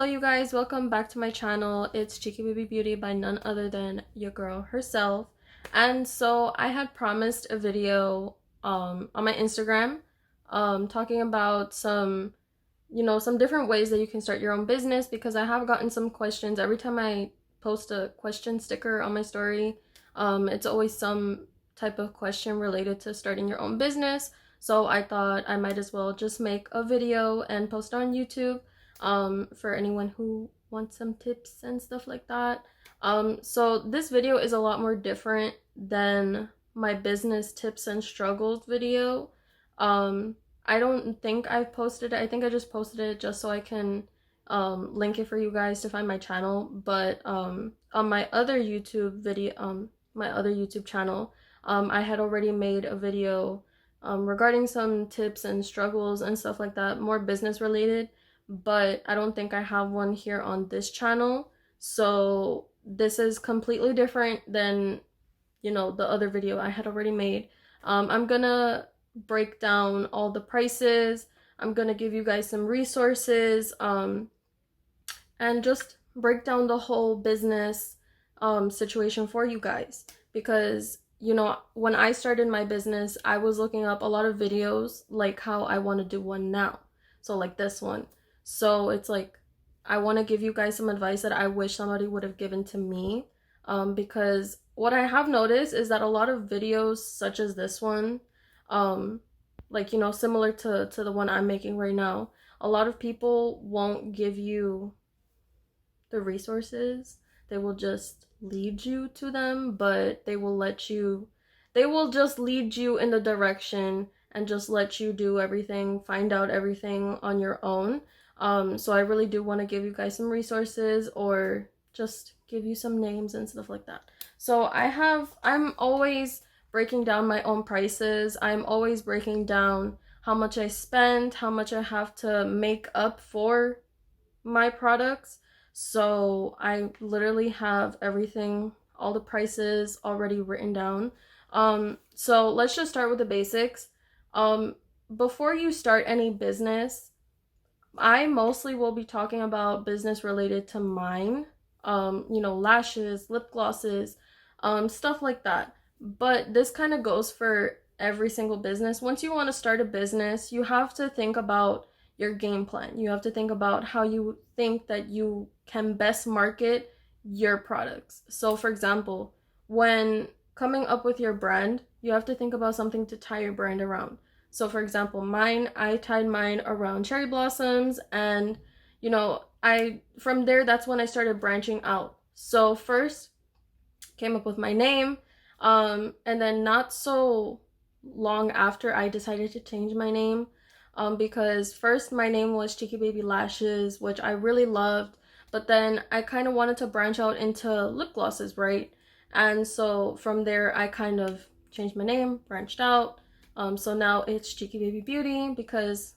Hello you guys, welcome back to my channel. It's Cheeky Baby Beauty by none other than your girl herself. And so I had promised a video on my Instagram talking about some different ways that you can start your own business, because I have gotten some questions every time I post a question sticker on my story. It's always some type of question related to starting your own business. So I thought I might as well just make a video and post on YouTube for anyone who wants some tips and stuff like that. So this video is a lot more different than my business tips and struggles video. I don't think I've posted it. I think I just posted it just so I can link it for you guys to find my channel. But on my other YouTube video, my other YouTube channel, I had already made a video regarding some tips and struggles and stuff like that, more business related. But I don't think I have one here on this channel. So this is completely different than, the other video I had already made. I'm gonna break down all the prices. I'm gonna give you guys some resources, and just break down the whole business situation for you guys. Because, when I started my business, I was looking up a lot of videos like how I want to do one now. So like this one. So it's like, I want to give you guys some advice that I wish somebody would have given to me. Because what I have noticed is that a lot of videos such as this one, like, similar to the one I'm making right now, a lot of people won't give you the resources. They will just lead you to them, but they will just lead you in the direction and just let you do everything, find out everything on your own. So I really do want to give you guys some resources, or just give you some names and stuff like that. So I'm always breaking down my own prices. I'm always breaking down how much I spend, how much I have to make up for my products. So I literally have everything, all the prices already written down. So let's just start with the basics. Before you start any business, I mostly will be talking about business related to mine. Lashes, lip glosses, stuff like that. But this kind of goes for every single business. Once you want to start a business, you have to think about your game plan. You have to think about how you think that you can best market your products. So for example, when coming up with your brand, you have to think about something to tie your brand around. So for example, I tied mine around cherry blossoms, and from there, that's when I started branching out. So first came up with my name, and then not so long after, I decided to change my name, because first my name was Cheeky Baby Lashes, which I really loved, but then I kind of wanted to branch out into lip glosses, right? And so from there, I kind of changed my name, branched out. So now it's Cheeky Baby Beauty, because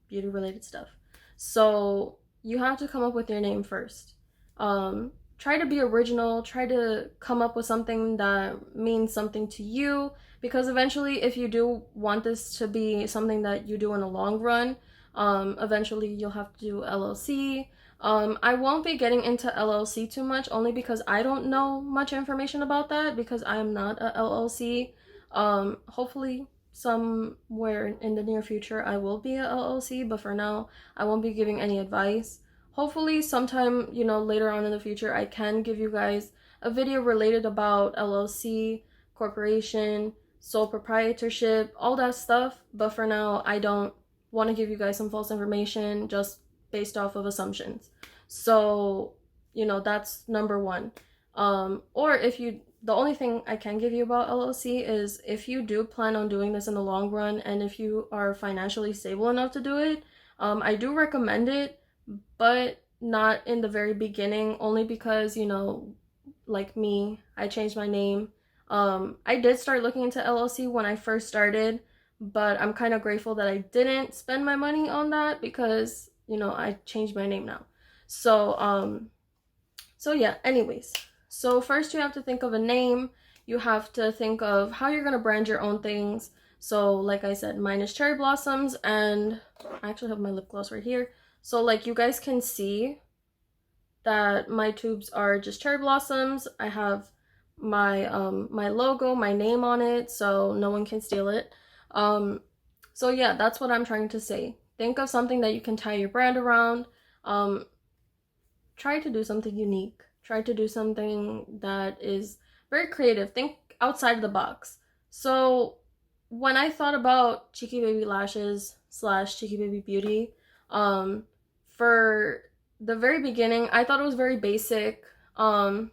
beauty related stuff. So you have to come up with your name first. Try to be original, try to come up with something that means something to you, because eventually, if you do want this to be something that you do in the long run, eventually you'll have to do LLC. I won't be getting into LLC too much, only because I don't know much information about that, because I'm not a LLC. Hopefully somewhere in the near future I will be a LLC, but for now I won't be giving any advice. Hopefully sometime, later on in the future, I can give you guys a video related about LLC, corporation, sole proprietorship, all that stuff. But for now, I don't want to give you guys some false information just based off of assumptions. So, that's number one. Or the only thing I can give you about LLC is, if you do plan on doing this in the long run, and if you are financially stable enough to do it, I do recommend it, but not in the very beginning, only because, like me, I changed my name. I did start looking into LLC when I first started, but I'm kind of grateful that I didn't spend my money on that, because, I changed my name now. So yeah, anyways. So first you have to think of a name. You have to think of how you're going to brand your own things. So like I said, mine is cherry blossoms, and I actually have my lip gloss right here. So like you guys can see that my tubes are just cherry blossoms. I have my my logo, my name on it, so no one can steal it. So yeah, that's what I'm trying to say. Think of something that you can tie your brand around. Um, Try to do something unique. Try to do something that is very creative. Think outside of the box. So when I thought about Cheeky Baby Lashes slash Cheeky Baby Beauty, um, for the very beginning, I thought it was very basic. But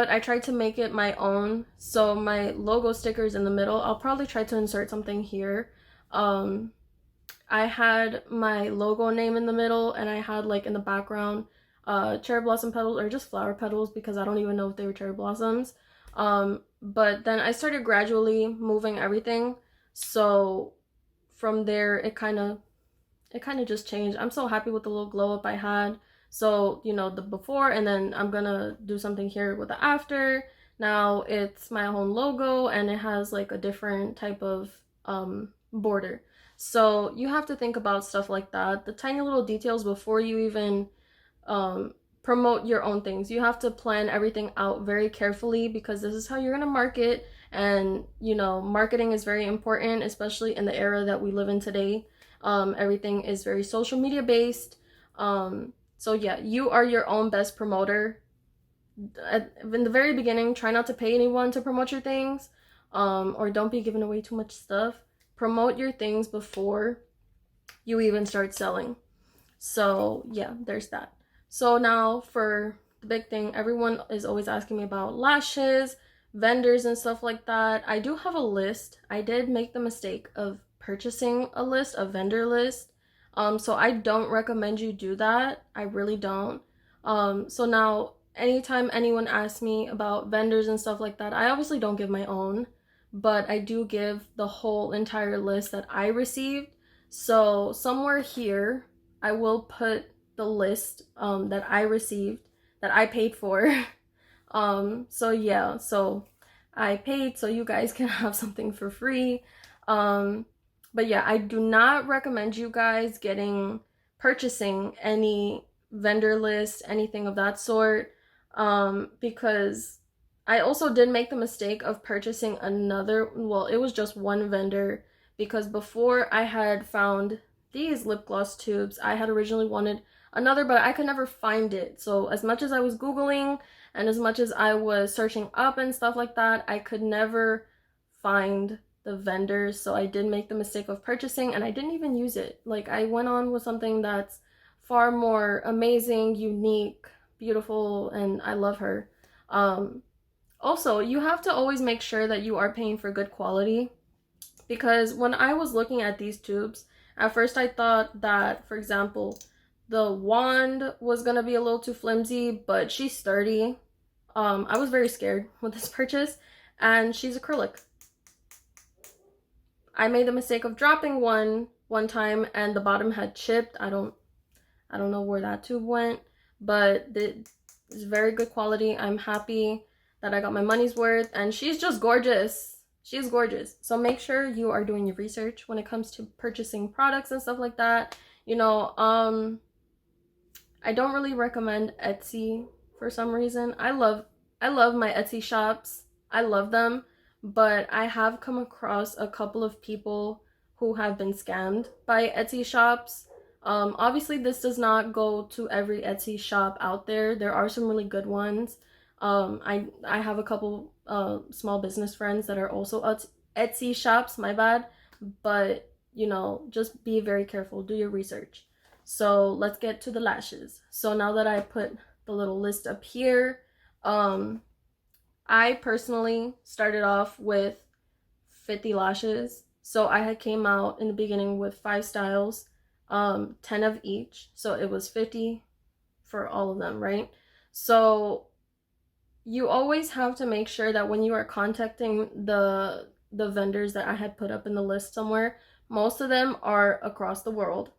I tried to make it my own. So my logo sticker is in the middle. I'll probably try to insert something here. Um, I had my logo name in the middle, and I had like in the background cherry blossom petals, or just flower petals, because I don't even know if they were cherry blossoms. But then I started gradually moving everything. So from there it kind of just changed. I'm so happy with the little glow up I had. So, you know, the before, and then I'm gonna do something here with the after. Now it's my own logo, and it has like a different type of border. So you have to think about stuff like that, the tiny little details before you even promote your own things. You have to plan everything out very carefully, because this is how you're gonna market. And you know, marketing is very important, especially in the era that we live in today. Everything is very social media based. So yeah, you are your own best promoter. In the very beginning, try not to pay anyone to promote your things, or don't be giving away too much stuff. Promote your things before you even start selling. So yeah, there's that. So now for the big thing, everyone is always asking me about lashes, vendors, and stuff like that. I do have a list. I did make the mistake of purchasing a list, a vendor list. So I don't recommend you do that. I really don't. So now anytime anyone asks me about vendors and stuff like that, I obviously don't give my own, but I do give the whole entire list that I received. So somewhere here, I will put the list that I received, that I paid for. So yeah, so I paid so you guys can have something for free. But yeah, I do not recommend you guys purchasing any vendor list, anything of that sort, because I also did make the mistake of purchasing well, it was just one vendor, because before I had found these lip gloss tubes, I had originally wanted another, but I could never find it. So as much as I was Googling and as much as I was searching up and stuff like that, I could never find the vendors. So I did make the mistake of purchasing, and I didn't even use it. Like, I went on with something that's far more amazing, unique, beautiful, and I love her. Also, you have to always make sure that you are paying for good quality, because when I was looking at these tubes, at first I thought that, for example, the wand was gonna be a little too flimsy, but she's sturdy. I was very scared with this purchase, and she's acrylic. I made the mistake of dropping one time, and the bottom had chipped. I don't know where that tube went, but it's very good quality. I'm happy that I got my money's worth, and she's just gorgeous. She's gorgeous. So make sure you are doing your research when it comes to purchasing products and stuff like that. You know, I don't really recommend Etsy for some reason. I love my Etsy shops. I love them, but I have come across a couple of people who have been scammed by Etsy shops. Obviously this does not go to every Etsy shop out there. There are some really good ones. I have a couple small business friends that are also Etsy shops, my bad, but you know, just be very careful, do your research. So let's get to the lashes. So now that I put the little list up here, I personally started off with 50 lashes. So I had came out in the beginning with 5 styles, 10 of each. So it was 50 for all of them, right? So you always have to make sure that when you are contacting the vendors that I had put up in the list somewhere, most of them are across the world,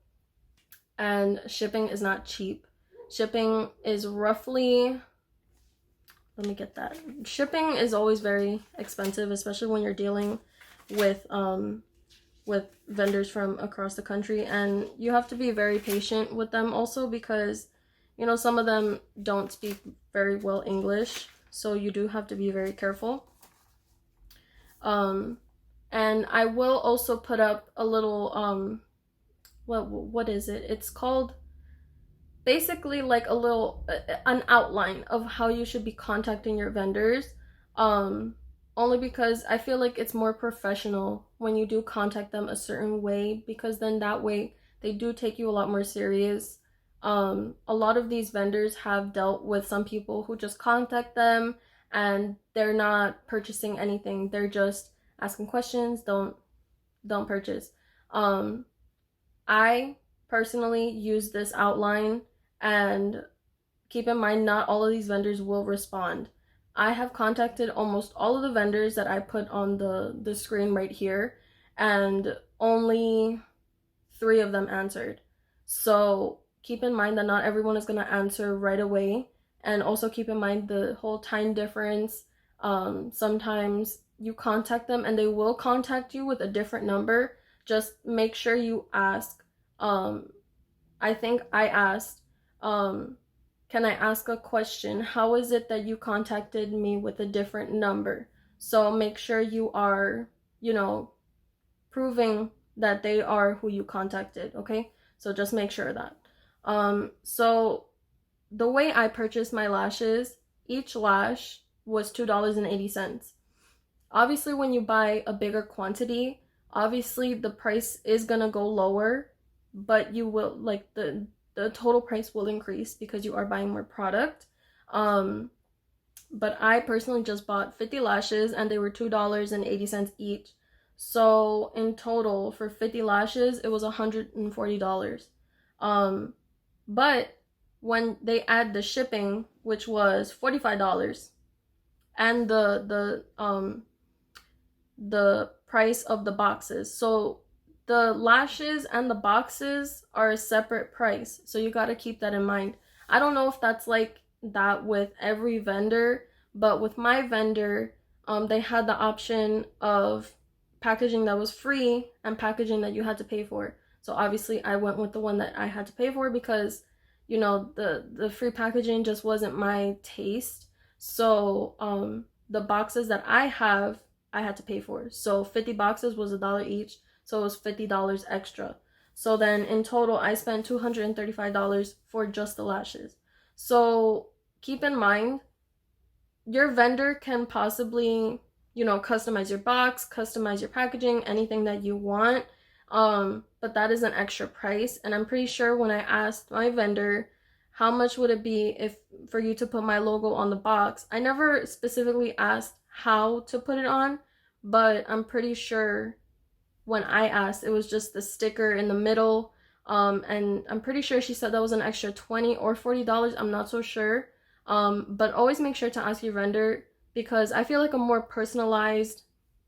and shipping is not cheap. Shipping is roughly, let me get that. Shipping is always very expensive, especially when you're dealing with with vendors from across the country, and you have to be very patient with them also because, you know, some of them don't speak very well English, so you do have to be very careful. And I will also put up a little what is it? It's called basically like a little an outline of how you should be contacting your vendors. Only because I feel like it's more professional when you do contact them a certain way, because then that way they do take you a lot more serious. A lot of these vendors have dealt with some people who just contact them and they're not purchasing anything. They're just asking questions, don't purchase. I personally use this outline, and keep in mind not all of these vendors will respond. I have contacted almost all of the vendors that I put on the screen right here, and only 3 of them answered. So keep in mind that not everyone is going to answer right away, and also keep in mind the whole time difference. Sometimes you contact them and they will contact you with a different number. Just make sure you ask. I think I asked, can I ask a question? How is it that you contacted me with a different number? So make sure you are, you know, proving that they are who you contacted, okay? So just make sure of that. So the way I purchased my lashes, each lash was $2.80. Obviously, when you buy a bigger quantity, obviously the price is gonna go lower, but you will, like, the total price will increase because you are buying more product. But I personally just bought 50 lashes and they were $2.80 each. So in total for 50 lashes, it was $140. But when they add the shipping, which was $45, and the price of the boxes. So the lashes and the boxes are a separate price. So you got to keep that in mind. I don't know if that's like that with every vendor, but with my vendor, they had the option of packaging that was free and packaging that you had to pay for. So obviously I went with the one that I had to pay for because, you know, the free packaging just wasn't my taste. So the boxes that I have, I had to pay for. So 50 boxes was $1 each, so it was $50 extra. So then in total, I spent $235 for just the lashes. So keep in mind, your vendor can possibly, you know, customize your box, customize your packaging, anything that you want. But that is an extra price. And I'm pretty sure when I asked my vendor, how much would it be if for you to put my logo on the box, I never specifically asked how to put it on, but I'm pretty sure when I asked, it was just the sticker in the middle. And I'm pretty sure she said that was an extra $20 or $40. I'm not so sure. But always make sure to ask your vendor, because I feel like a more personalized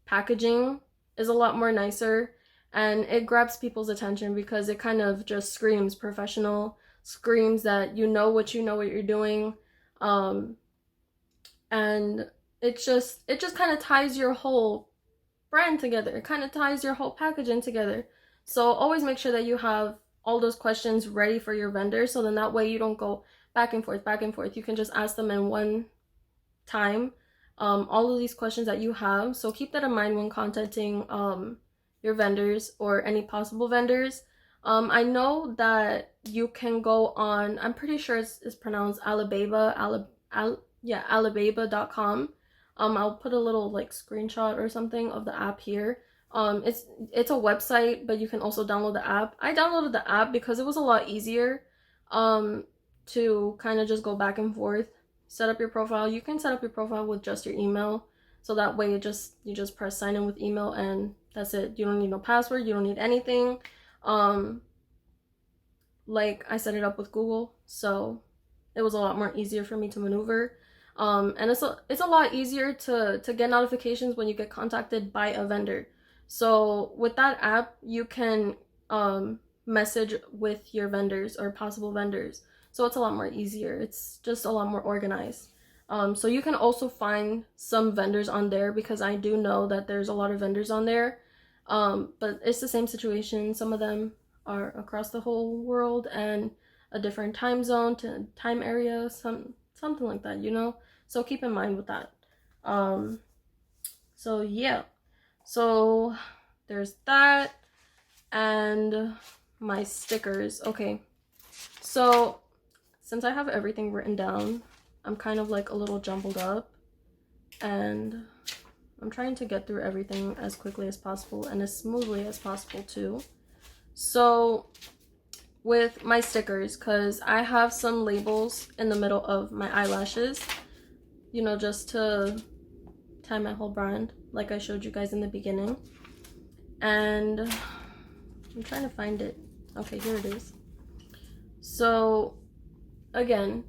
packaging is a lot more nicer and it grabs people's attention because it kind of just screams professional, screams that you know what you're doing. And it just kind of ties your whole brand together. It kind of ties your whole packaging together. So always make sure that you have all those questions ready for your vendor, so then that way you don't go back and forth, back and forth. You can just ask them in one time all of these questions that you have. So keep that in mind when contacting your vendors or any possible vendors. I know that you can go on, I'm pretty sure it's pronounced Alibaba, Alibaba.com. I'll put a little like screenshot or something of the app here. It's a website, but you can also download the app. I downloaded the app because it was a lot easier to kind of just go back and forth, set up your profile. You can set up your profile with just your email, so that way you just press sign in with email and that's it. You don't need no password, you don't need anything. Like I set it up with Google, so it was a lot more easier for me to maneuver. And it's a lot easier to get notifications when you get contacted by a vendor. So with that app, you can message with your vendors or possible vendors. So it's a lot more easier. It's just a lot more organized. So you can also find some vendors on there, because I do know that there's a lot of vendors on there. But it's the same situation. Some of them are across the whole world and a different time zone to time area, something like that, you know? So keep in mind with that. Um, so yeah. So there's that and my stickers. Okay. So since I have everything written down, I'm kind of like a little jumbled up, and I'm trying to get through everything as quickly as possible and as smoothly as possible too. So with my stickers, because I have some labels in the middle of my eyelashes, you know, just to tie my whole brand like I showed you guys in the beginning. And I'm trying to find it. Okay, here it is. So again,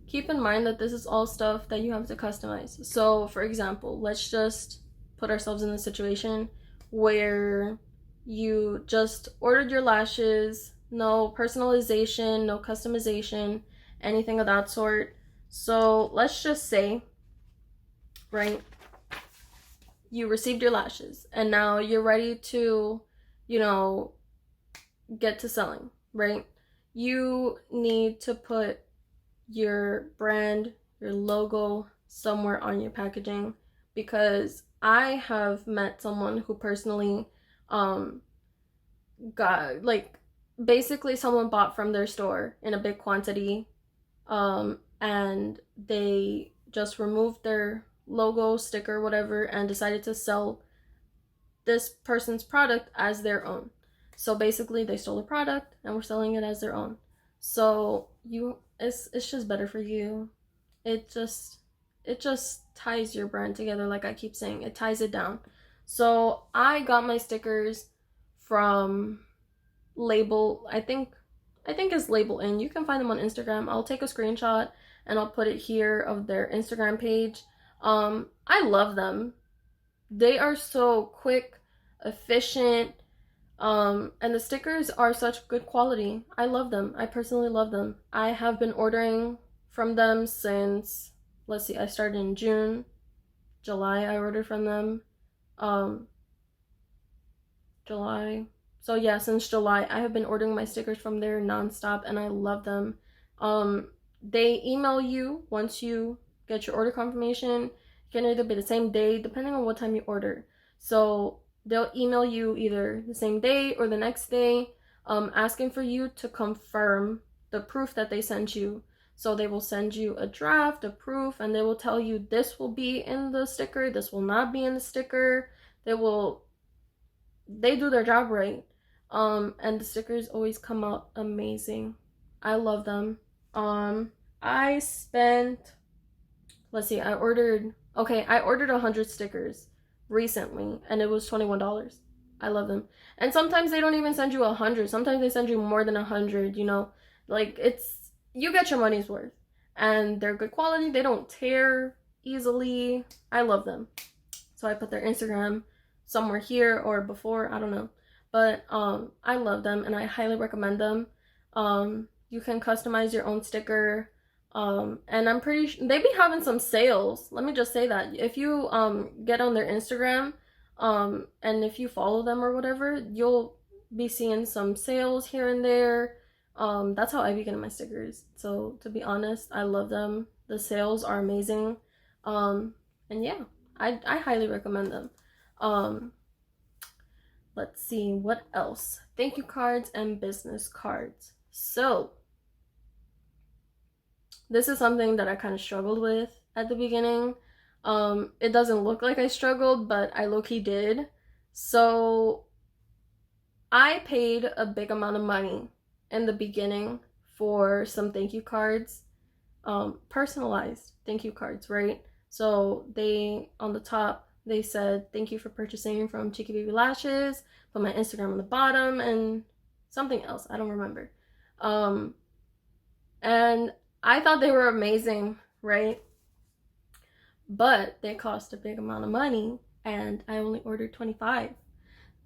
keep in mind that this is all stuff that you have to customize. So for example, let's just put ourselves in the situation where you just ordered your lashes, no personalization, no customization, anything of that sort. So let's just say, right, you received your lashes and now you're ready to, you know, get to selling, right? You need to put your brand, your logo somewhere on your packaging, because I have met someone who personally got, like, basically someone bought from their store in a big quantity, and they just removed their logo, sticker, whatever, and decided to sell this person's product as their own. So basically they stole the product and were selling it as their own. So it's just better for you. It just ties your brand together, like I keep saying. It ties it down. So I got my stickers from Label, I think it's Label In. You can find them on Instagram. I'll take a screenshot and I'll put it here of their Instagram page. I love them. They are so quick, efficient, and the stickers are such good quality. I love them. I personally love them. I have been ordering from them since, let's see, I started in June. July I ordered from them. July. So yeah, since July I have been ordering my stickers from there nonstop, and I love them. They email you once you get your order confirmation. It can either be the same day, depending on what time you order. So they'll email you either the same day or the next day, asking for you to confirm the proof that they sent you. So they will send you a draft, a proof, and they will tell you this will be in the sticker, this will not be in the sticker. They do their job right. And the stickers always come out amazing. I love them. I spent, let's see, I ordered 100 stickers recently, and it was $21. I love them. And sometimes they don't even send you 100. Sometimes they send you more than 100, you know. Like, you get your money's worth. And they're good quality. They don't tear easily. I love them. So I put their Instagram somewhere here or before, I don't know. But I love them and I highly recommend them. You can customize your own sticker. And I'm pretty sure they be having some sales. Let me just say that. If you get on their Instagram, and if you follow them or whatever, you'll be seeing some sales here and there. That's how I be getting my stickers. So to be honest, I love them. The sales are amazing. And yeah, I highly recommend them. Let's see, what else? Thank you cards and business cards. So this is something that I kind of struggled with at the beginning. It doesn't look like I struggled, but I low-key did. So I paid a big amount of money in the beginning for some thank you cards, personalized thank you cards, right? So they, on the top, they said, thank you for purchasing from Cheeky Baby Lashes, put my Instagram on the bottom, and something else, I don't remember. And I thought they were amazing, right? But they cost a big amount of money, and I only ordered 25.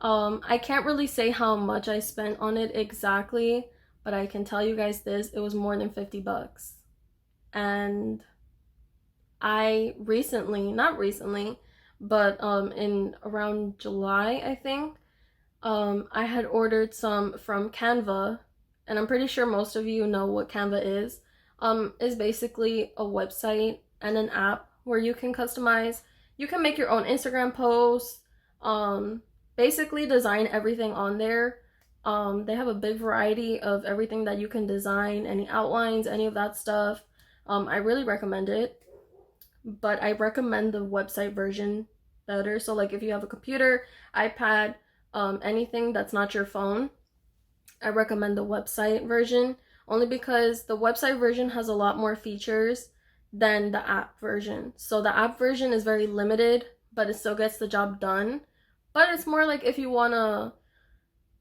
I can't really say how much I spent on it exactly, but I can tell you guys this, it was more than 50 bucks. And I recently, not recently, but in around July, I think, I had ordered some from Canva, and I'm pretty sure most of you know what Canva is. Is basically a website and an app where you can customize. You can make your own Instagram posts. Basically design everything on there. They have a big variety of everything that you can design, any outlines, any of that stuff. I really recommend it, but I recommend the website version better. So like if you have a computer, iPad, anything that's not your phone, I recommend the website version, only because the website version has a lot more features than the app version. So the app version is very limited, but it still gets the job done. But it's more like if you want to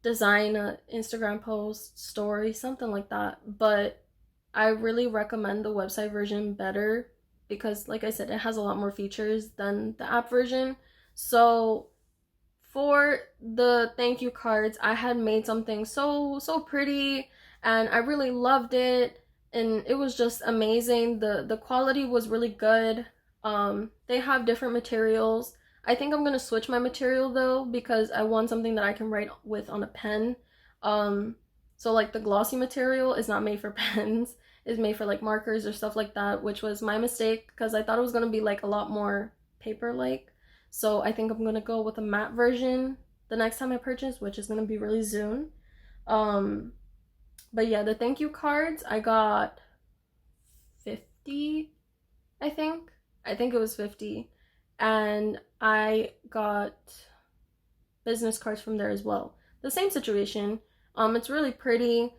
design an Instagram post, story, something like that. But I really recommend the website version better because, like I said, it has a lot more features than the app version. So for the thank you cards, I had made something so pretty, and I really loved it, and it was just amazing. The quality was really good. They have different materials. I think I'm gonna switch my material though, because I want something that I can write with on a pen. So like the glossy material is not made for pens. It's made for like markers or stuff like that, which was my mistake because I thought it was gonna be like a lot more paper-like. So I think I'm gonna go with a matte version the next time I purchase, which is gonna be really soon. But yeah, the thank you cards, I got 50, I think. I think it was 50. And I got business cards from there as well. The same situation. It's really pretty,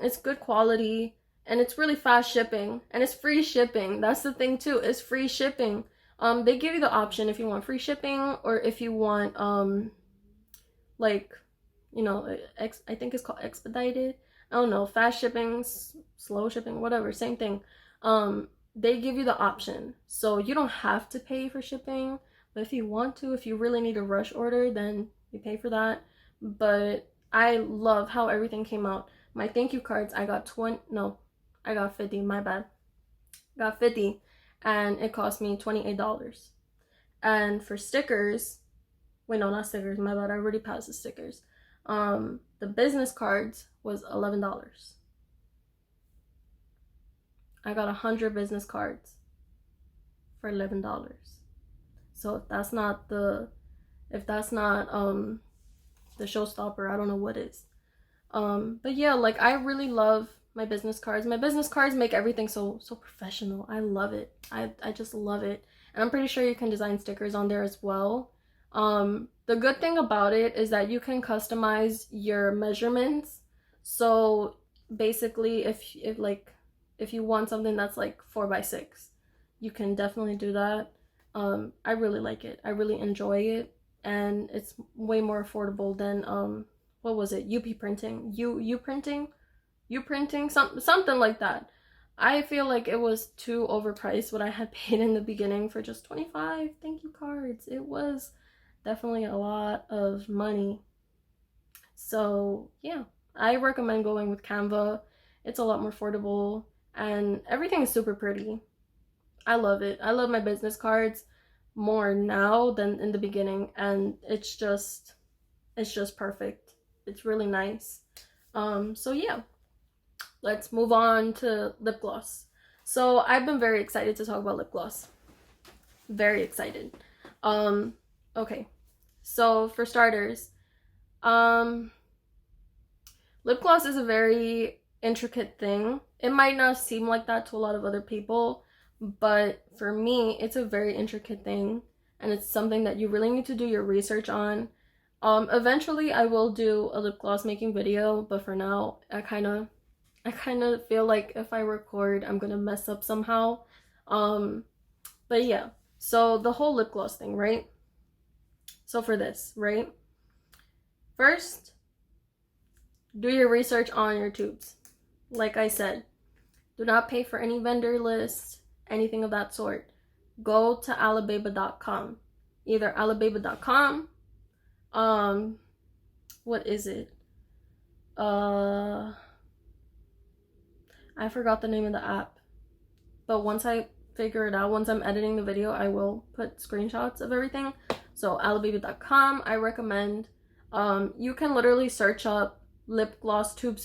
it's good quality, and it's really fast shipping, and it's free shipping. That's the thing too, it's free shipping. They give you the option if you want free shipping or if you want like, you know, I think it's called expedited. I don't know, fast shipping, slow shipping, whatever, same thing. They give you the option, so you don't have to pay for shipping, but if you want to, if you really need a rush order, then you pay for that. But I love how everything came out. My thank you cards, I got 20, no, I got 50, my bad. Got 50, and it cost me $28. And for stickers, wait, no, not stickers, my bad, I already passed the stickers. The business cards was $11. I got 100 business cards for $11. So if that's not the showstopper, I don't know what is. But yeah, like I really love my business cards. My business cards make everything so professional. I love it. I just love it. And I'm pretty sure you can design stickers on there as well. The good thing about it is that you can customize your measurements. So basically if you want something that's like 4x6, you can definitely do that. I really like it. I really enjoy it, and it's way more affordable than what was it? UP printing, you printing, something like that. I feel like it was too overpriced what I had paid in the beginning for just 25 thank you cards. It was definitely a lot of money. So yeah, I recommend going with Canva. It's a lot more affordable, and everything is super pretty. I love it. I love my business cards more now than in the beginning, and it's just perfect. It's really nice. So yeah, let's move on to lip gloss. So I've been very excited to talk about lip gloss. Very excited. Okay. So for starters, lip gloss is a very intricate thing. It might not seem like that to a lot of other people, but for me, it's a very intricate thing, and it's something that you really need to do your research on. Eventually I will do a lip gloss making video, but for now, I kind of feel like if I record, I'm gonna mess up somehow. But yeah, so the whole lip gloss thing, right? So for this, right? First, do your research on your tubes. Like I said, do not pay for any vendor list, anything of that sort. Go to alibaba.com. Either alibaba.com, what is it? I forgot the name of the app. But once I figure it out, once I'm editing the video, I will put screenshots of everything. So alibaba.com, I recommend. You can literally search up lip gloss tube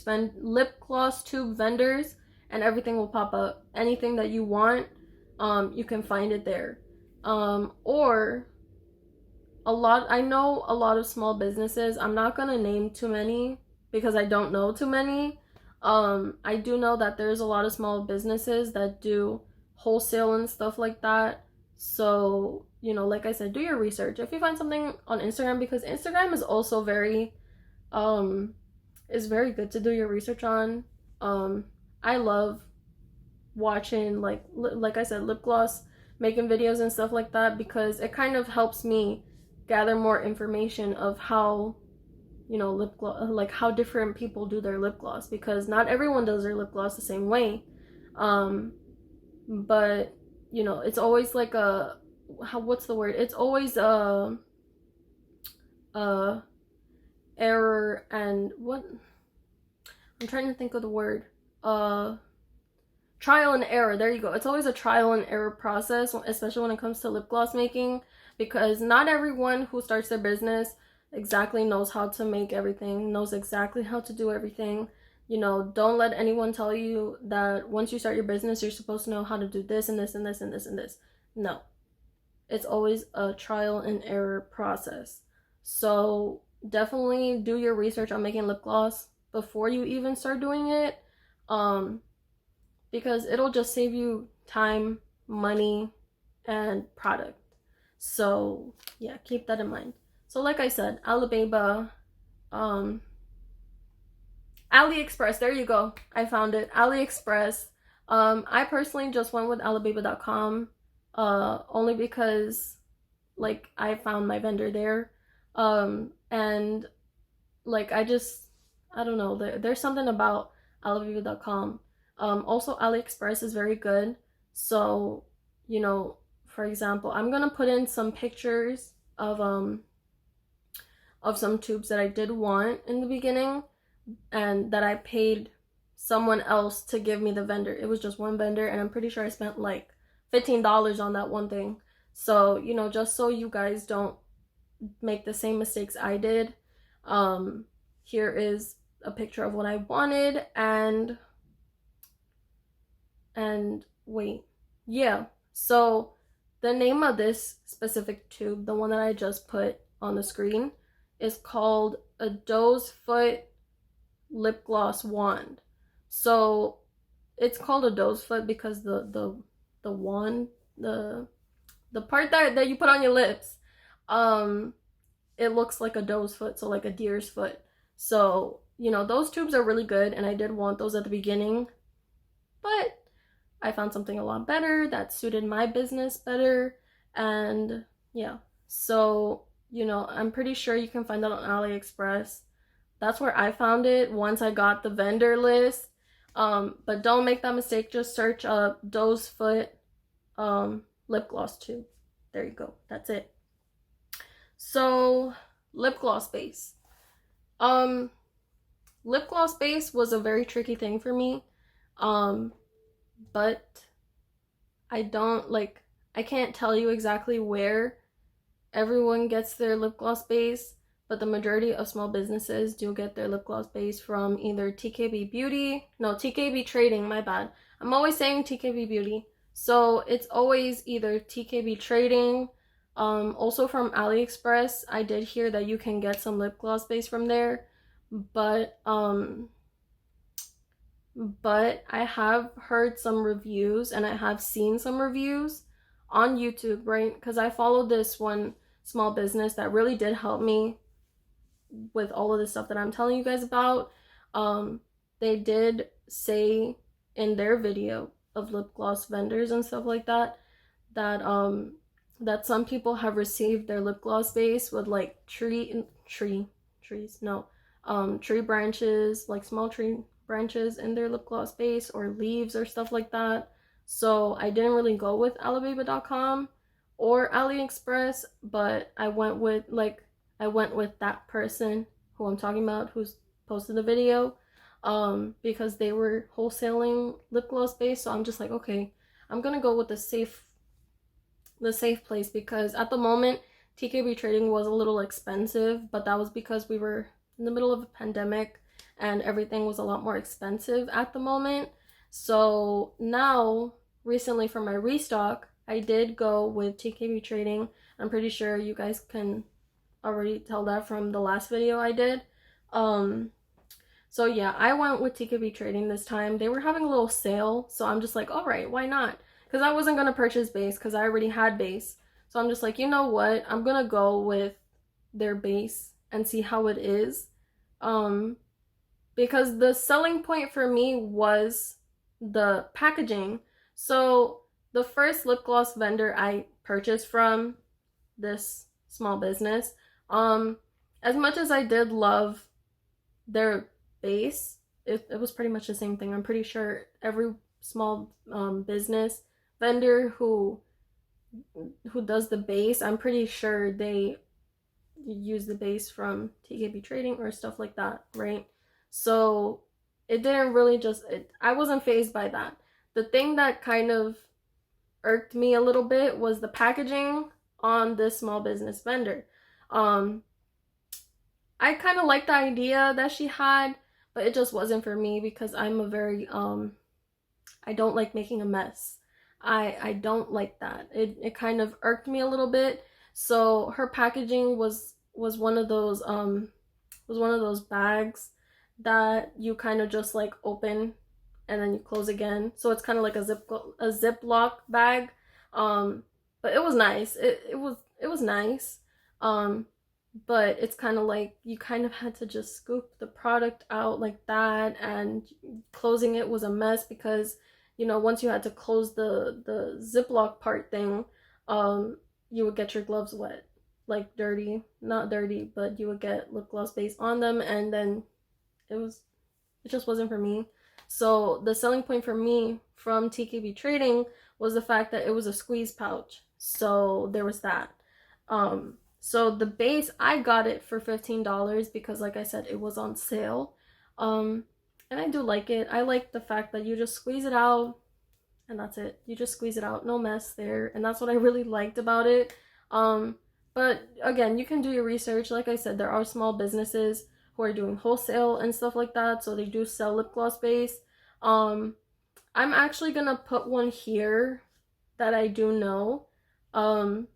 vendors, and everything will pop up. Anything that you want, you can find it there. Or I know a lot of small businesses. I'm not gonna name too many because I don't know too many. I do know that there's a lot of small businesses that do wholesale and stuff like that. So, like I said, do your research. If you find something on Instagram, because Instagram is also um is very good to do your research on. I love watching, like I said, lip gloss making videos and stuff like that, because it kind of helps me gather more information of how, lip gloss, like how different people do their lip gloss, because not everyone does their lip gloss the same way. But it's always like what's the word, it's always a error, and what, I'm trying to think of the word, trial and error. There you go. It's always a trial and error process, especially when it comes to lip gloss making, because not everyone who starts their business exactly knows how to make everything, knows exactly how to do everything. Don't let anyone tell you that once you start your business, you're supposed to know how to do this and this and this and this and this. No. It's always a trial and error process. So definitely do your research on making lip gloss before you even start doing it. Because it'll just save you time, money, and product. So yeah, keep that in mind. So like I said, Alibaba, AliExpress, there you go. I found it. AliExpress. I personally just went with Alibaba.com, only because like I found my vendor there. And like I don't know, there's something about Alibaba.com. Also AliExpress is very good. So, for example, I'm gonna put in some pictures of some tubes that I did want in the beginning, and that I paid someone else to give me the vendor. It was just one vendor, and I'm pretty sure I spent like $15 on that one thing. So, just so you guys don't make the same mistakes I did, here is a picture of what I wanted, and wait, yeah. So the name of this specific tube, the one that I just put on the screen, is called a doe's foot lip gloss wand. So it's called a doe's foot because the wand, the part that you put on your lips, it looks like a doe's foot, so like a deer's foot. So those tubes are really good, and I did want those at the beginning, but I found something a lot better that suited my business better. And yeah, so I'm pretty sure you can find that on AliExpress. That's where I found it once I got the vendor list. But don't make that mistake. Just search up doe's foot lip gloss tube. There you go. That's it. So lip gloss base. Lip gloss base was a very tricky thing for me. But I can't tell you exactly where everyone gets their lip gloss base, but the majority of small businesses do get their lip gloss base from either TKB Trading, my bad. I'm always saying TKB Beauty. So it's always either TKB Trading, also from AliExpress. I did hear that you can get some lip gloss base from there, but I have heard some reviews, and I have seen some reviews on YouTube, right? Because I followed this one small business that really did help me with all of the stuff that I'm telling you guys about. They did say in their video of lip gloss vendors and stuff like that, that some people have received their lip gloss base with like tree branches, like small tree branches in their lip gloss base, or leaves or stuff like that. So I didn't really go with Alibaba.com or AliExpress, but I went with that person who I'm talking about, who's posted the video, because they were wholesaling lip gloss base. So I'm just like, okay, I'm gonna go with the safe place, because at the moment TKB trading was a little expensive, but that was because we were in the middle of a pandemic and everything was a lot more expensive at the moment. So now, recently for my restock, I did go with TKB trading. I'm pretty sure you guys can already tell that from the last video I did. So yeah, I went with TKB trading this time. They were having a little sale, so I'm just like, all right, why not? Because I wasn't gonna purchase base because I already had base. So I'm just like, you know what? I'm gonna go with their base and see how it is. Because the selling point for me was the packaging. So the first lip gloss vendor I purchased from, this small business, as much as I did love their base, it was pretty much the same thing. I'm pretty sure every small business vendor who does the base, I'm pretty sure they use the base from TKB trading or stuff like that, right? So it didn't really just I wasn't fazed by that. The thing that kind of irked me a little bit was the packaging on this small business vendor. I kind of liked the idea that she had, but it just wasn't for me because I'm a very I don't like making a mess. I don't like that. It kind of irked me a little bit. So her packaging was one of those bags that you kind of just like open and then you close again. So it's kind of like a Ziploc bag. But it was nice. It was nice. But it's kind of like you kind of had to just scoop the product out like that, and closing it was a mess because, you know, once you had to close the Ziploc part thing, you would get your gloves wet, like dirty, not dirty, but you would get lip gloss base on them, and then it just wasn't for me. So the selling point for me from TKB trading was the fact that it was a squeeze pouch. So there was that. So the base, I got it for $15 because, like I said, it was on sale. And I do like it. I like the fact that you just squeeze it out and that's it. You just squeeze it out, no mess there. And that's what I really liked about it. But again, you can do your research. Like I said, there are small businesses who are doing wholesale and stuff like that. So they do sell lip gloss base. I'm actually gonna put one here that I do know. I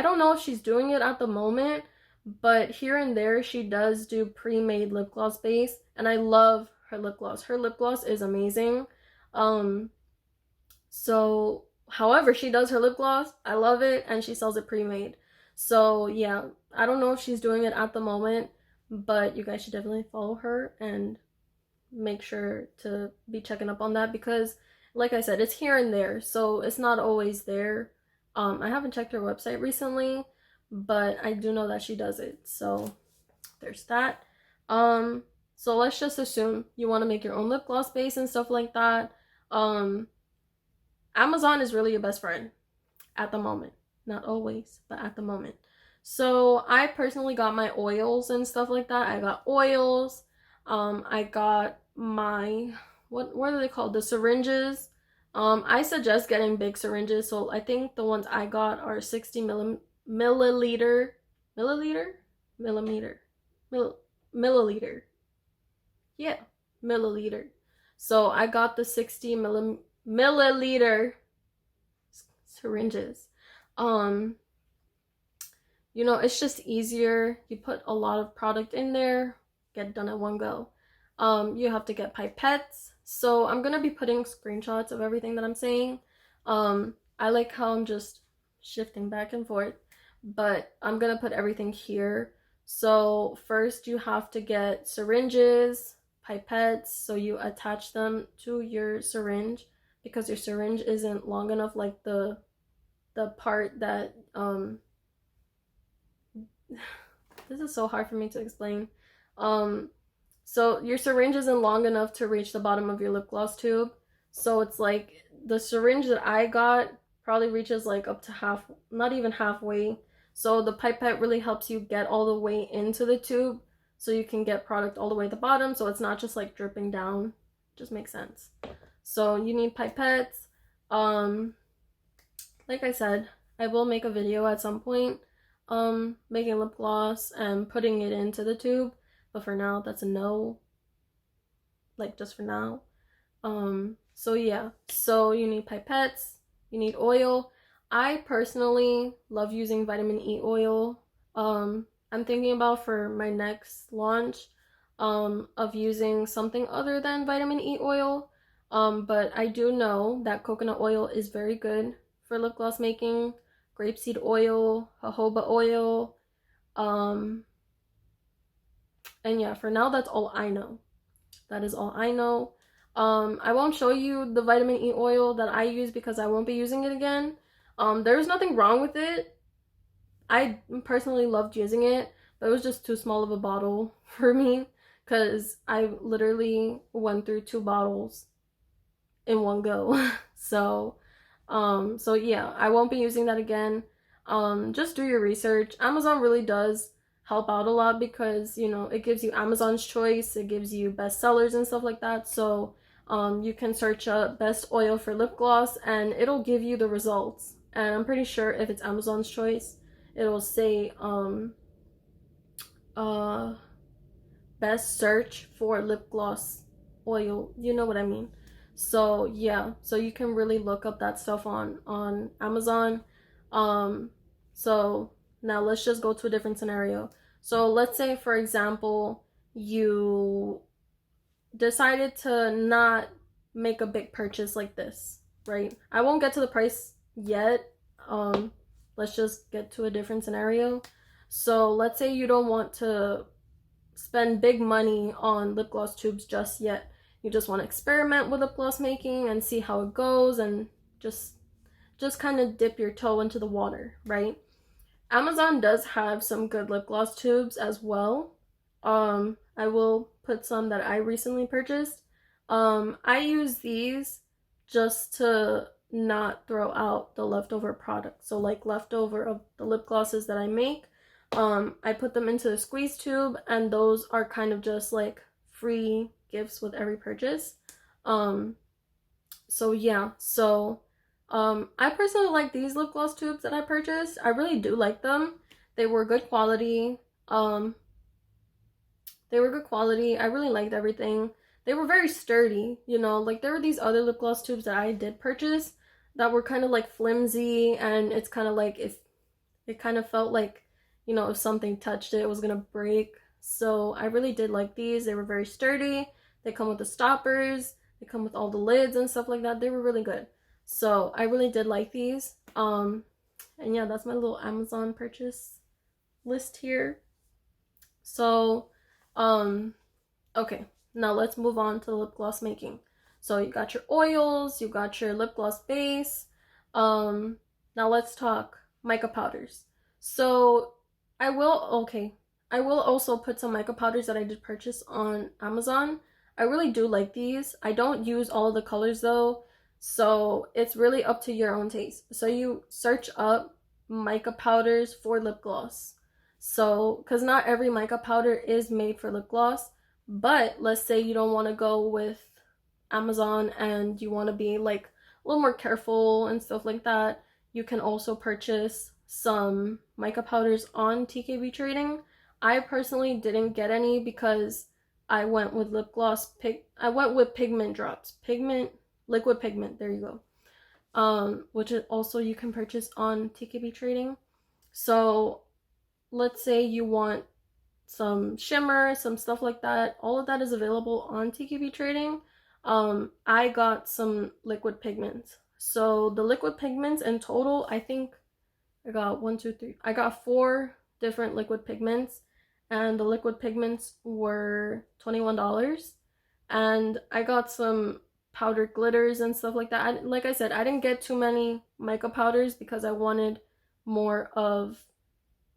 don't know if she's doing it at the moment, but here and there she does do pre-made lip gloss base, and I love her lip gloss. Her lip gloss is amazing. So however she does her lip gloss, I love it, and she sells it pre-made. So yeah, I don't know if she's doing it at the moment, but you guys should definitely follow her and make sure to be checking up on that because, like I said, it's here and there, so it's not always there. I haven't checked her website recently, but I do know that she does it, so there's that. So let's just assume you want to make your own lip gloss base and stuff like that. Amazon is really your best friend at the moment. Not always, but at the moment. So I personally got my oils and stuff like that. I got oils. I got my, what are they called? The syringes. I suggest getting big syringes. So I think the ones I got are 60 milliliter. Yeah, milliliter. So I got the 60 milliliter syringes. You know, it's just easier. You put a lot of product in there, get it done at one go. You have to get pipettes. So I'm gonna be putting screenshots of everything that I'm saying. I like how I'm just shifting back and forth, but I'm gonna put everything here. So first you have to get syringes, pipettes, so you attach them to your syringe because your syringe isn't long enough, like the part that this is so hard for me to explain. So your syringe isn't long enough to reach the bottom of your lip gloss tube. So it's like the syringe that I got probably reaches like up to half, not even halfway. So the pipette really helps you get all the way into the tube so you can get product all the way at the bottom. So it's not just like dripping down. Just makes sense. So you need pipettes. Like I said, I will make a video at some point making lip gloss and putting it into the tube, but for now that's a no, like just for now. So yeah, so you need pipettes, you need oil. I personally love using vitamin E oil. I'm thinking about for my next launch of using something other than vitamin E oil. But I do know that coconut oil is very good for lip gloss making, grapeseed oil, jojoba oil, um, and yeah, for now that's all I know. That is all I know. I won't show you the vitamin E oil that I use because I won't be using it again. There's nothing wrong with it. I personally loved using it, but it was just too small of a bottle for me because I literally went through 2 bottles in one go. So yeah, I won't be using that again. Just do your research. Amazon really does help out a lot because, you know, it gives you Amazon's choice, it gives you bestsellers and stuff like that. So you can search up best oil for lip gloss and it'll give you the results. And I'm pretty sure if it's Amazon's choice, it'll say uh best search for lip gloss oil. You know what I mean? So yeah, so you can really look up that stuff on Amazon. So now let's just go to a different scenario. So let's say, for example, you decided to not make a big purchase like this, right? I won't get to the price yet. Let's just get to a different scenario. So let's say you don't want to spend big money on lip gloss tubes just yet. You just want to experiment with lip gloss making and see how it goes and just kind of dip your toe into the water, right? Amazon does have some good lip gloss tubes as well. I will put some that I recently purchased. I use these just to not throw out the leftover product. So like leftover of the lip glosses that I make, I put them into the squeeze tube, and those are kind of just like free gifts with every purchase. So yeah, so I personally like these lip gloss tubes that I purchased. I really do like them. They were good quality. Um, they were good quality. I really liked everything. They were very sturdy, you know, like there were these other lip gloss tubes that I did purchase that were kind of like flimsy, and it's kind of like if it kind of felt like, you know, if something touched it, it was gonna break. So I really did like these. They were very sturdy. They come with the stoppers. They come with all the lids and stuff like that. They were really good. So I really did like these. And yeah, that's my little Amazon purchase list here. So, okay, now let's move on to lip gloss making. So you got your oils, you got your lip gloss base. Now let's talk mica powders. So I will also put some mica powders that I did purchase on Amazon. I really do like these. I don't use all of the colors though, so it's really up to your own taste. So you search up mica powders for lip gloss. So, because not every mica powder is made for lip gloss, but let's say you don't want to go with Amazon and you want to be like a little more careful and stuff like that, you can also purchase some mica powders on TKB Trading. I personally didn't get any because I went with I went with pigment drops. Liquid pigment, there you go. Which is also you can purchase on TKB Trading. So let's say you want some shimmer, some stuff like that. All of that is available on TKB Trading. I got some liquid pigments. So the liquid pigments in total, I think I got 1, 2, 3. I got 4 different liquid pigments, and the liquid pigments were $21. And I got some powdered glitters and stuff like that. Like I said, I didn't get too many mica powders because I wanted more of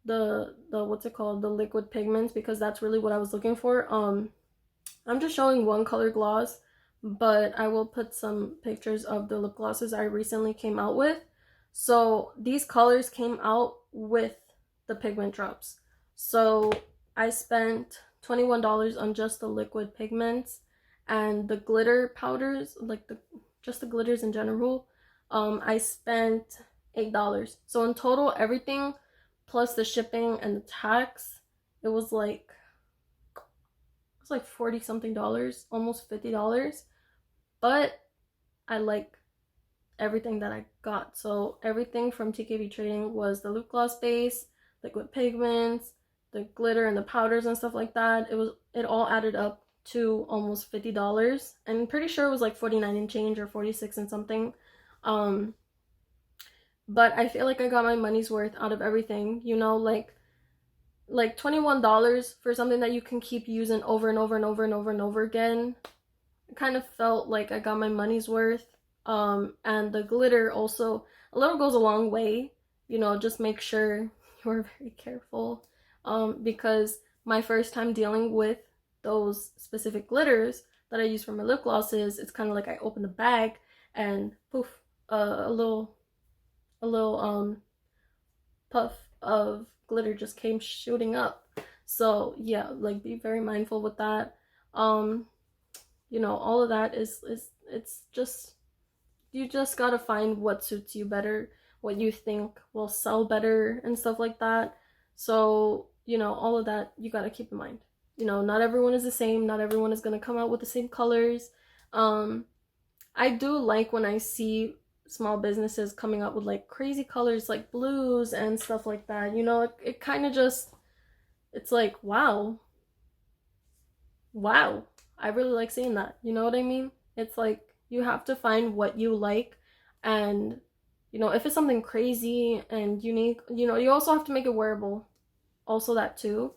the what's it called, the liquid pigments, because that's really what I was looking for. I'm just showing one color gloss, but I will put some pictures of the lip glosses I recently came out with. So these colors came out with the pigment drops. So I spent $21 on just the liquid pigments, and the glitter powders, like just the glitters in general, I spent $8. So in total, everything plus the shipping and the tax, it was like 40 something dollars, almost $50. But I like everything that I got. So everything from TKB Trading was the lip gloss base, liquid pigments, the glitter and the powders and stuff like that. It all added up to almost $50. And I'm pretty sure it was like 49 and change or 46 and something. But I feel like I got my money's worth out of everything, you know, like $21 for something that you can keep using over and over and over and over and over again. It kind of felt like I got my money's worth. And the glitter also, a little goes a long way, you know, just make sure you're very careful, because my first time dealing with those specific glitters that I use for my lip glosses, it's kind of like I open the bag and poof, a little puff of glitter just came shooting up. So yeah, like be very mindful with that. You know, all of that is it's just, you just gotta find what suits you better, what you think will sell better and stuff like that. So, you know, all of that you gotta keep in mind. You know, not everyone is the same, not everyone is gonna come out with the same colors. I do like when I see small businesses coming up with like crazy colors like blues and stuff like that. You know, it kind of just, it's like, wow, I really like seeing that. You know what I mean? It's like you have to find what you like, and you know, if it's something crazy and unique, you know, you also have to make it wearable. Also that too,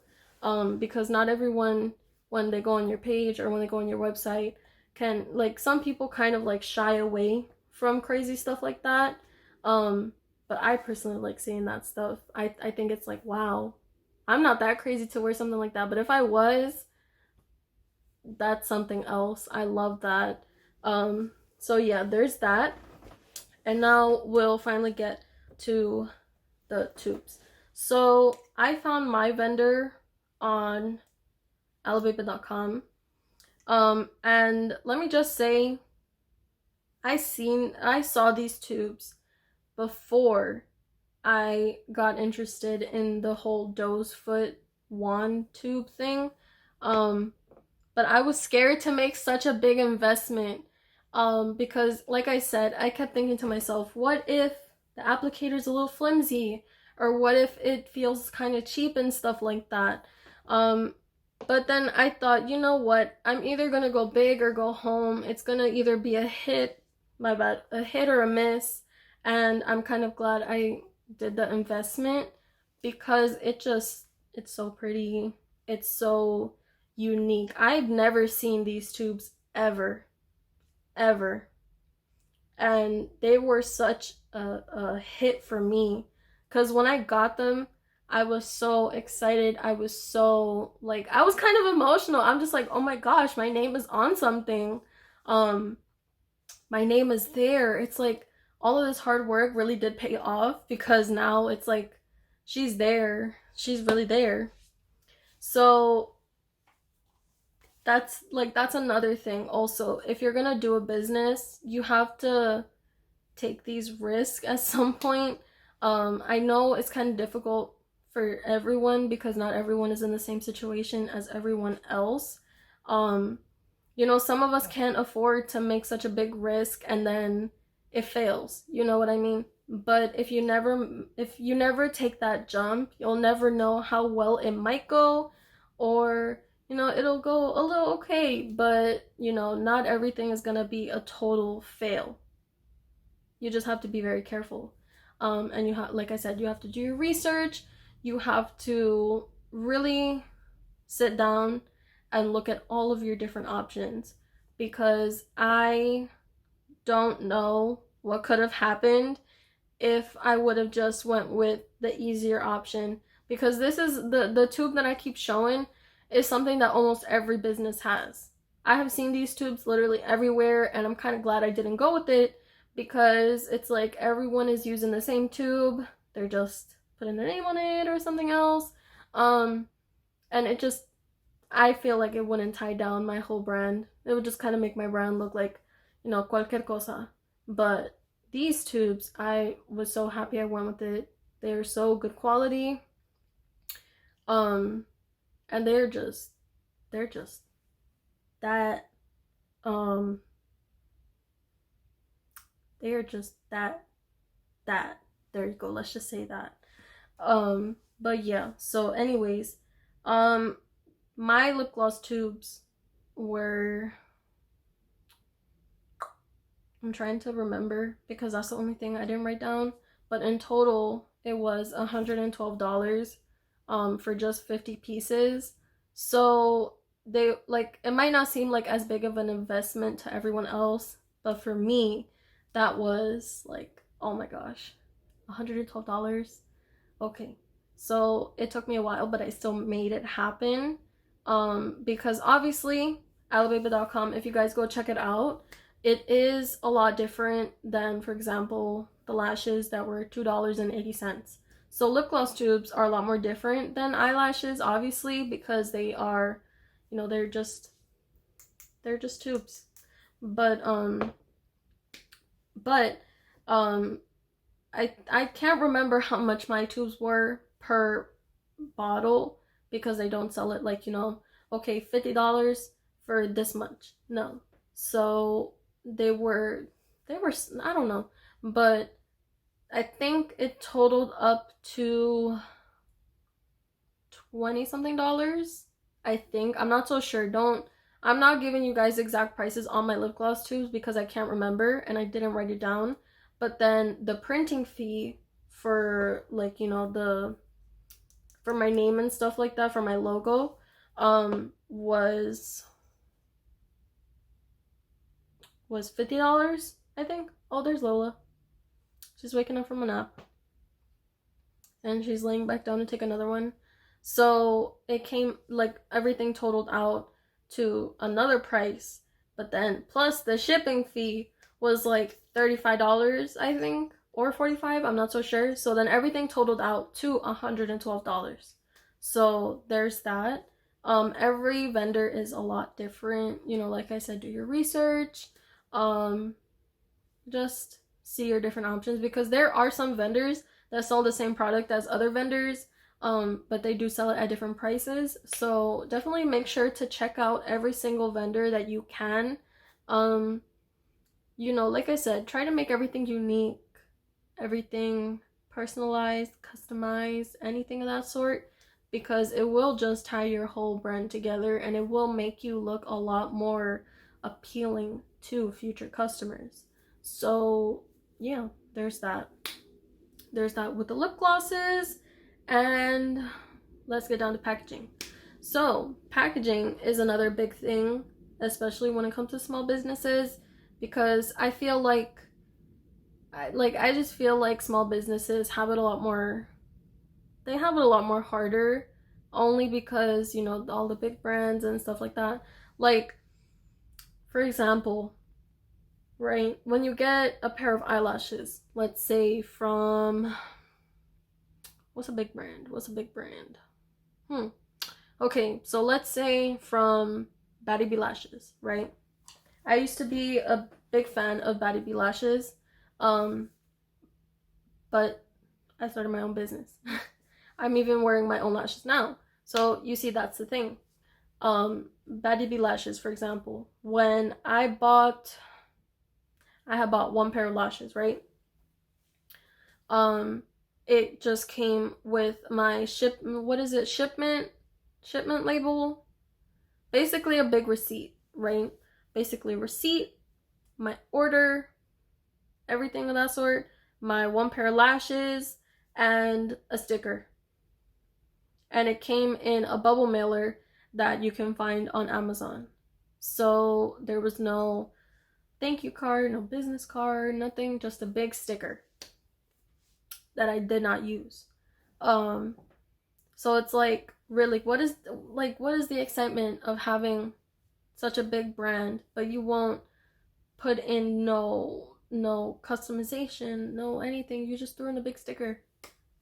because not everyone, when they go on your page or when they go on your website, can, like, some people kind of like shy away from crazy stuff like that. But I personally like seeing that stuff. I think it's like, wow, I'm not that crazy to wear something like that, but if I was, that's something else. I love that. So yeah, there's that. And now we'll finally get to the tubes. So I found my vendor on alababa.com. And let me just say, I saw these tubes before I got interested in the whole doe's foot wand tube thing. But I was scared to make such a big investment, because like I said, I kept thinking to myself, what if the applicator's a little flimsy, or what if it feels kind of cheap and stuff like that. But then I thought, you know what, I'm either gonna go big or go home. It's gonna either be a hit, a hit or a miss. And I'm kind of glad I did the investment, because it's so pretty, it's so unique. I've never seen these tubes ever, and they were such a hit for me, because when I got them, I was so excited. I was so, like, I was kind of emotional. I'm just like, oh my gosh, my name is on something. My name is there. It's like all of this hard work really did pay off, because now it's like she's there. She's really there. So that's another thing also. If you're gonna do a business, you have to take these risks at some point. I know it's kind of difficult for everyone, because not everyone is in the same situation as everyone else. You know, some of us can't afford to make such a big risk and then it fails. You know what I mean? But if you never take that jump, you'll never know how well it might go, or you know, it'll go a little okay, but you know, not everything is gonna be a total fail. You just have to be very careful. And you have, like I said, you have to do your research. You have to really sit down and look at all of your different options, because I don't know what could have happened if I would have just went with the easier option, because this is the tube that I keep showing is something that almost every business has. I have seen these tubes literally everywhere, and I'm kind of glad I didn't go with it, because it's like everyone is using the same tube. They're just putting their name on it or something else. And it just, I feel like it wouldn't tie down my whole brand. It would just kind of make my brand look like, you know, cualquier cosa. But these tubes, I was so happy I went with it. They're so good quality. And they're just that they are just that there you go, let's just say that. But yeah, so anyways, my lip gloss tubes were, I'm trying to remember because that's the only thing I didn't write down, but in total it was $112 for just 50 pieces. So they, like, it might not seem like as big of an investment to everyone else, but for me that was like, oh my gosh, $112. Okay, so it took me a while, but I still made it happen. Because obviously, alibaba.com, if you guys go check it out, it is a lot different than, for example, the lashes that were $2.80. So lip gloss tubes are a lot more different than eyelashes, obviously, because they are, you know, they're just tubes. But I can't remember how much my tubes were per bottle because they don't sell it like, you know, okay, $50 for this much. No. So they were I don't know, but I think it totaled up to 20 something dollars. I think, I'm not so sure. I'm not giving you guys exact prices on my lip gloss tubes because I can't remember and I didn't write it down. But then the printing fee for, like, you know, for my name and stuff like that, for my logo, was $50, I think. Oh, there's Lola. She's waking up from a nap. And she's laying back down to take another one. So it came, like, everything totaled out to another price. But then plus the shipping fee was like $35, I think, or $45, I'm not so sure. So then everything totaled out to $112. So there's that. Every vendor is a lot different. You know, like I said, do your research. Just see your different options, because there are some vendors that sell the same product as other vendors, but they do sell it at different prices. So definitely make sure to check out every single vendor that you can. You know, like I said, try to make everything unique, everything personalized, customized, anything of that sort, because it will just tie your whole brand together and it will make you look a lot more appealing to future customers. So yeah, there's that with the lip glosses. And let's get down to packaging. So packaging is another big thing, especially when it comes to small businesses, because I feel like I just feel like small businesses have it a lot more, they have it a lot more harder, only because, you know, all the big brands and stuff like that. Like, for example, right, when you get a pair of eyelashes, let's say from, what's a big brand? Okay, so let's say from Batty B Lashes, right? I used to be a big fan of Batty B Lashes, but I started my own business. I'm even wearing my own lashes now. So you see, that's the thing. Batty B Lashes, for example, when I had bought one pair of lashes, right? It just came with my shipment label, basically a big receipt, right? Basically a receipt, my order, everything of that sort, my one pair of lashes, and a sticker. And it came in a bubble mailer that you can find on Amazon. So there was no thank you card, no business card, nothing, just a big sticker that I did not use. So it's like, really, what is the excitement of having such a big brand, but you won't put in no customization, no anything, you just threw in a big sticker.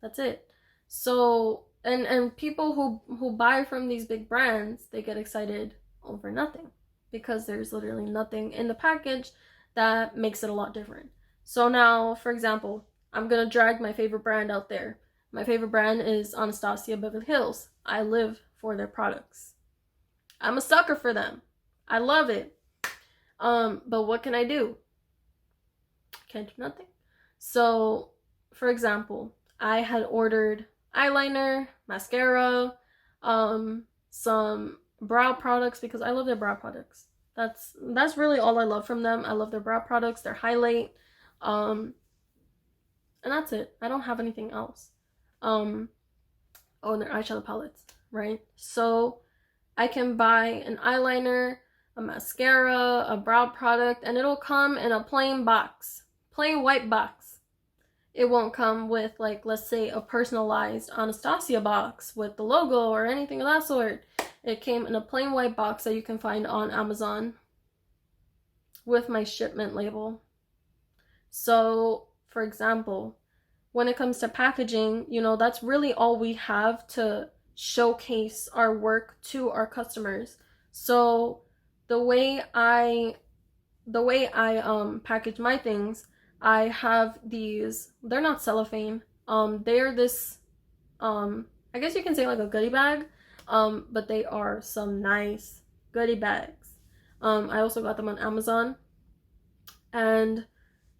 That's it. So and people who buy from these big brands, they get excited over nothing, because there's literally nothing in the package that makes it a lot different. So now, for example, I'm gonna drag my favorite brand out there. My favorite brand is Anastasia Beverly Hills. I live for their products. I'm a sucker for them. I love it. But what can I do? Can't do nothing. So, for example, I had ordered eyeliner, mascara, some brow products because I love their brow products. That's really all I love from them. I love their brow products, their highlight, and that's it. I don't have anything else. Oh, and their eyeshadow palettes, right? So I can buy an eyeliner, a mascara, a brow product, and it'll come in a plain box, plain white box. It won't come with, like, let's say a personalized Anastasia box with the logo or anything of that sort. It came in a plain white box that you can find on Amazon with my shipment label. So, for example, when it comes to packaging, you know, that's really all we have to showcase our work to our customers. So the way I package my things, I have these, they're not cellophane. They're this I guess you can say like a goodie bag. But they are some nice goodie bags. I also got them on Amazon. And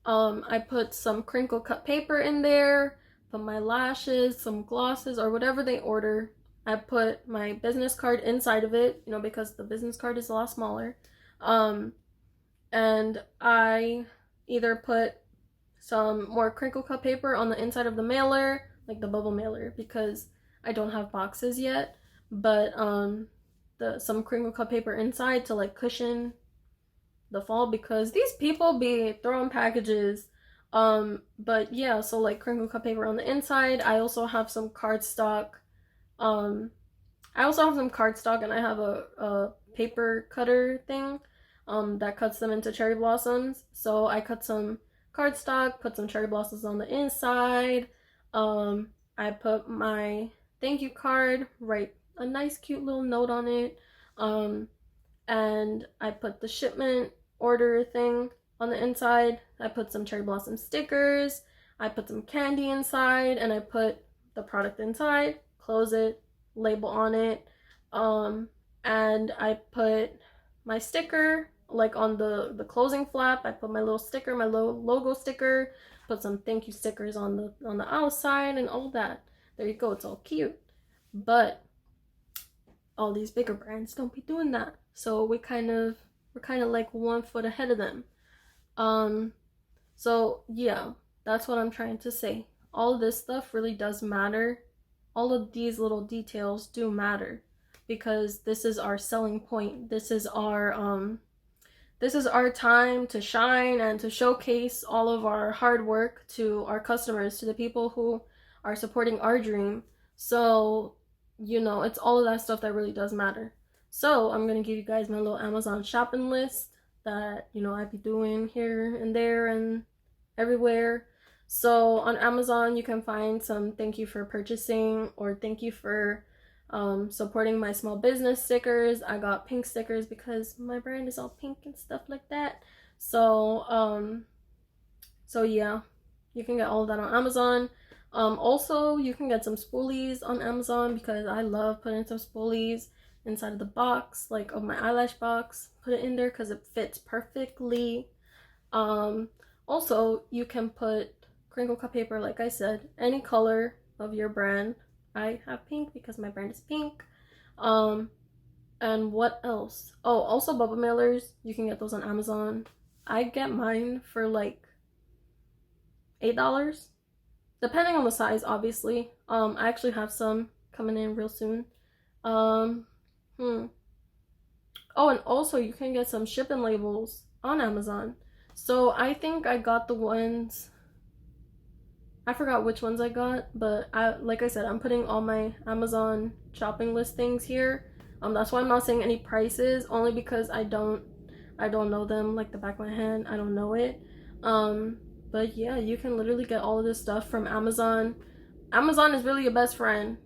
I put some crinkle cut paper in there, put my lashes, some glosses, or whatever they order. I put my business card inside of it, you know, because the business card is a lot smaller. And I either put some more crinkle cut paper on the inside of the mailer, like the bubble mailer, because I don't have boxes yet, but some crinkle cut paper inside to like cushion the fall, because these people be throwing packages. But yeah, so like crinkle cut paper on the inside. I also have some cardstock. And I have a paper cutter thing that cuts them into cherry blossoms. So I cut some cardstock, put some cherry blossoms on the inside. I put my thank you card, write a nice cute little note on it. And I put the shipment order thing on the inside. I put some cherry blossom stickers. I put some candy inside, and I put the product inside, close it, label on it. And I put my sticker like on the closing flap. I put my little sticker, my little logo sticker, put some thank you stickers on the outside and all that. There you go, it's all cute. But all these bigger brands don't be doing that. So we're kind of like 1 foot ahead of them. So yeah, that's what I'm trying to say. All of this stuff really does matter. All of these little details do matter, because this is our selling point. This is our time to shine and to showcase all of our hard work to our customers, to the people who are supporting our dream. So, you know, it's all of that stuff that really does matter. So I'm gonna give you guys my little Amazon shopping list that, you know, I be doing here and there and everywhere. So on Amazon, you can find some thank you for purchasing, or thank you for supporting my small business stickers. I got pink stickers because my brand is all pink and stuff like that. So so yeah, you can get all of that on Amazon. Also, you can get some spoolies on Amazon, because I love putting some spoolies inside of the box, like of my eyelash box. Put it in there because it fits perfectly. Also, you can put crinkle cut paper, like I said, any color of your brand. I have pink because my brand is pink. And what else? Oh, also bubble mailers. You can get those on Amazon. I get mine for like $8, depending on the size, obviously. I actually have some coming in real soon. Oh, and also you can get some shipping labels on Amazon. So I think I got the ones, I forgot which ones I got, but like I said, I'm putting all my Amazon shopping listings here. That's why I'm not saying any prices, only because I don't know them like the back of my hand. I don't know it. But yeah, you can literally get all of this stuff from Amazon. Amazon is really your best friend.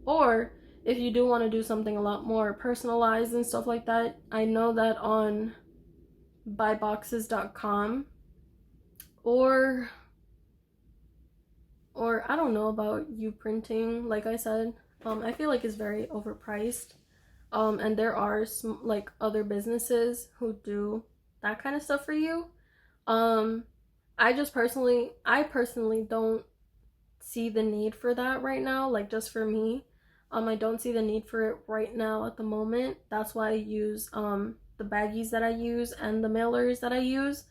Or if you do want to do something a lot more personalized and stuff like that, I know that on buyboxes.com, or or I don't know about you printing, like I said, I feel like it's very overpriced. And there are some like other businesses who do that kind of stuff for you. Um, I personally don't see the need for that right now, like just for me. I don't see the need for it right now at the moment. That's why I use the baggies that I use and the mailers that I use.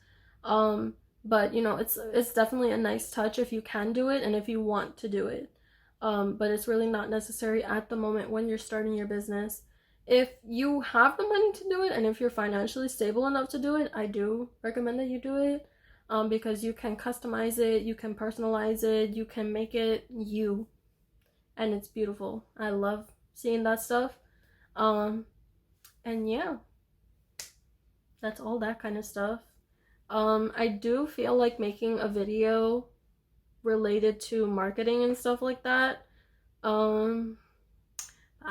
Um, but you know, it's definitely a nice touch if you can do it and if you want to do it. But it's really not necessary at the moment when you're starting your business. If you have the money to do it and if you're financially stable enough to do it, I do recommend that you do it. Because you can customize it, you can personalize it, you can make it you, and it's beautiful. I love seeing that stuff. And yeah, that's all that kind of stuff. I do feel like making a video related to marketing and stuff like that. I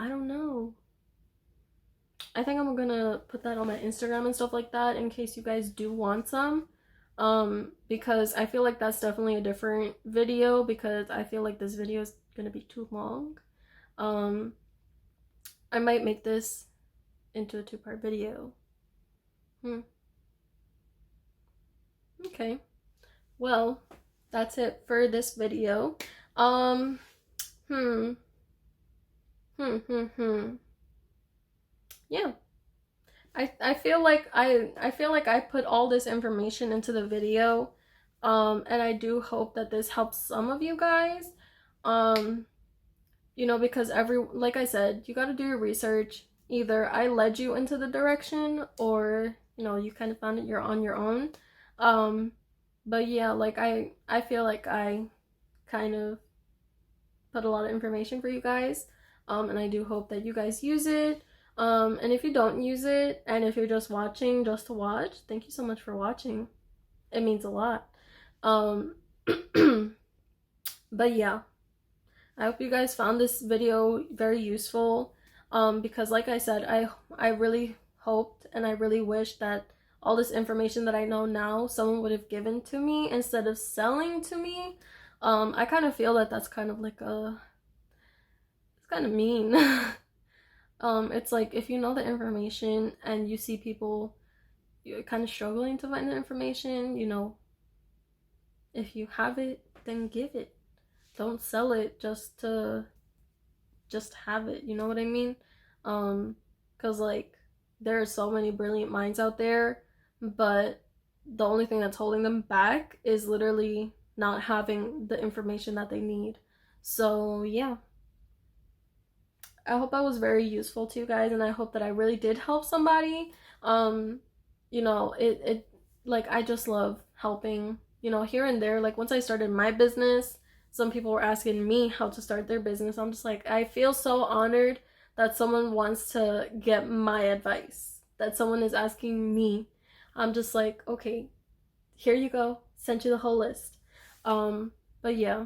don't know. I think I'm gonna put that on my Instagram and stuff like that in case you guys do want some. Because I feel like that's definitely a different video, because I feel like this video is gonna be too long. I might make this into a 2-part video. Okay, well, that's it for this video. Yeah, I feel like I put all this information into the video, and I do hope that this helps some of you guys. You know, because like I said, you got to do your research. Either I led you into the direction, or you know, you kind of found it you're on your own. But yeah, like I feel like I kind of put a lot of information for you guys, and I do hope that you guys use it. And if you don't use it, and if you're just watching just to watch, thank you so much for watching. It means a lot. But yeah, I hope you guys found this video very useful, because like I said, I really hoped and I really wish that all this information that I know now someone would have given to me instead of selling to me. I kind of feel that that's kind of like it's kind of mean. It's like if you know the information and you see people you're kind of struggling to find the information, you know, if you have it, then give it. Don't sell it just to have it, you know what I mean? Because like there are so many brilliant minds out there, but the only thing that's holding them back is literally not having the information that they need. So yeah, I hope I was very useful to you guys, and I hope that I really did help somebody. You know, it like I just love helping, you know, here and there. Like once I started my business, some people were asking me how to start their business. I'm just like, I feel so honored that someone wants to get my advice, that someone is asking me. I'm just like, okay, here you go, sent you the whole list. But yeah,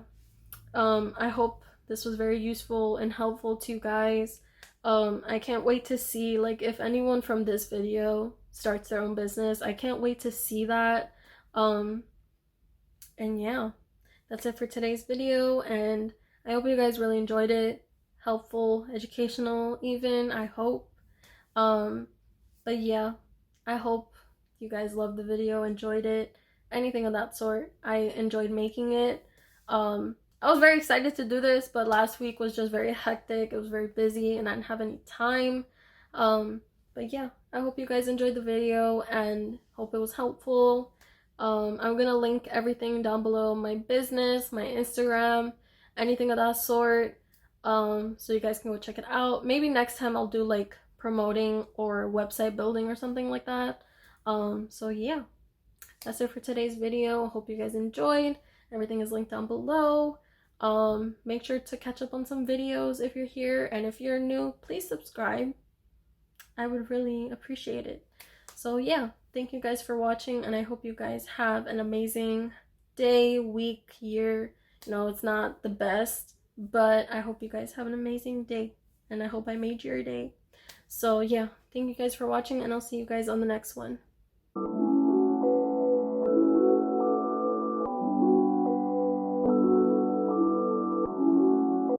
I hope this was very useful and helpful to you guys. I can't wait to see, like, if anyone from this video starts their own business. I can't wait to see that. And yeah, that's it for today's video, and I hope you guys really enjoyed it. Helpful, educational even, I hope. But yeah, I hope you guys loved the video, enjoyed it, anything of that sort. I enjoyed making it. I was very excited to do this, but last week was just very hectic. It was very busy and I didn't have any time. But yeah, I hope you guys enjoyed the video and hope it was helpful. I'm gonna link everything down below, my business, my Instagram, anything of that sort, so you guys can go check it out. Maybe next time I'll do like promoting or website building or something like that. So yeah, that's it for today's video. Hope you guys enjoyed. Everything is linked down below. Make sure to catch up on some videos if you're here, and if you're new, please subscribe. I would really appreciate it. So yeah, thank you guys for watching, and I hope you guys have an amazing day, week, year. You know, it's not the best, but I hope you guys have an amazing day, and I hope I made your day. So yeah, thank you guys for watching, and I'll see you guys on the next one.